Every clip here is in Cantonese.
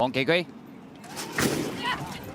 黃琪居。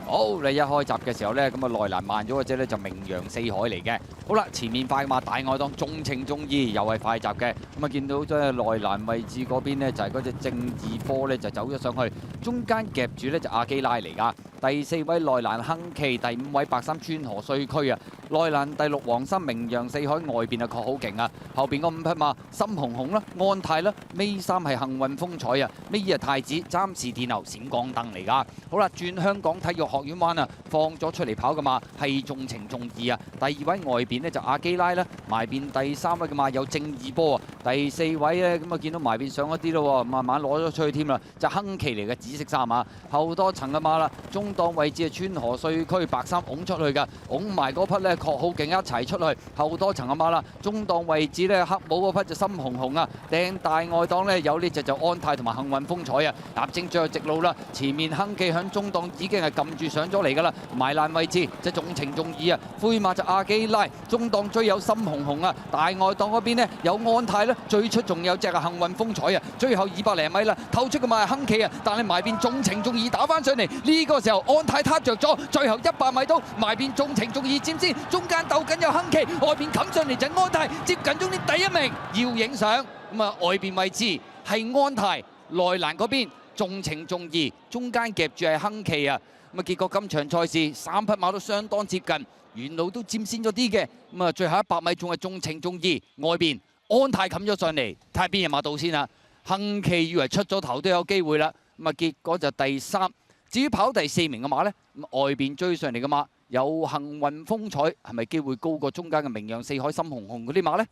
好，你一開閘嘅時候咧，咁啊內欄慢咗嗰隻咧就名揚四海嚟嘅。好啦，前面快馬大愛檔重情重義，又係快閘嘅。咁啊見到即係內欄位置嗰邊咧，就係嗰隻正義波咧就走咗上去，中間夾住咧就阿基拉嚟㗎。第4位內欄亨奇，第5位白衫川河碎區啊。內欄第6黃衫名揚四海，外邊啊確好勁啊。後邊嗰5匹馬深紅紅啦、安泰啦，尾3係幸運風采啊，尾2係太子，暫時電流閃光燈嚟㗎。好啦，轉香港體育學院灣啊，放咗出嚟跑嘅馬係重情重義啊。第2位外邊呢就阿基拉啦，埋邊第3位嘅馬有正義波啊。第4位呢咁啊見到埋邊上一啲咯，慢慢攞咗出去添啦，就亨奇嚟嘅紫色衫馬，後多層嘅馬啦，中檔位置係川河碎區白衫拱出去㗎，拱埋嗰匹呢確好勁一齊出去，後多層嘅馬啦，中檔位置呢黑帽嗰匹就深紅紅啊，掟大外檔呢有呢隻就安泰同埋幸運風采啊，踏正最後直路啦，前面亨記響中檔已經係撳住上咗嚟㗎啦，埋欄位置就重情重義啊，灰馬就阿基拉，中檔追有深紅紅啊，大外檔嗰邊呢有安泰啦，最出仲有隻幸運風采啊，最後200零米啦，透出嘅馬係亨記啊，但係埋邊重情重義打翻上嚟，呢個時候安泰撻着咗，最後100米都埋邊重情重義佔先，中間鬥緊有亨記，外邊冚上嚟就安泰，接近終點第1名，要影相咁啊，外邊位置係安泰，內欄嗰邊重情重義，中間夾住係亨記啊。咁啊，結果今場賽事3匹馬都相當接近，沿路都佔先咗啲嘅。咁啊，最後100米仲係重情重義，外邊安泰冚咗上嚟，睇下邊隻馬到先啊。亨記以為出咗頭都有機會啦，咁啊結果就第3。至於跑第4名嘅馬呢，咁外邊追上嚟嘅馬有幸運風采，係咪機會高過中間嘅名揚四海深紅紅嗰啲馬呢？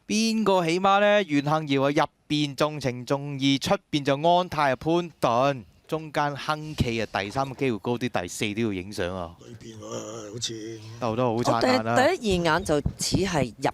邊個起馬呢？袁幸堯啊，入邊重情重義，出邊就安泰啊潘頓，中間亨記啊第3嘅機會高啲，第4都要影相啊！裏邊好似鬥得好燦爛啦！第一眼就似係入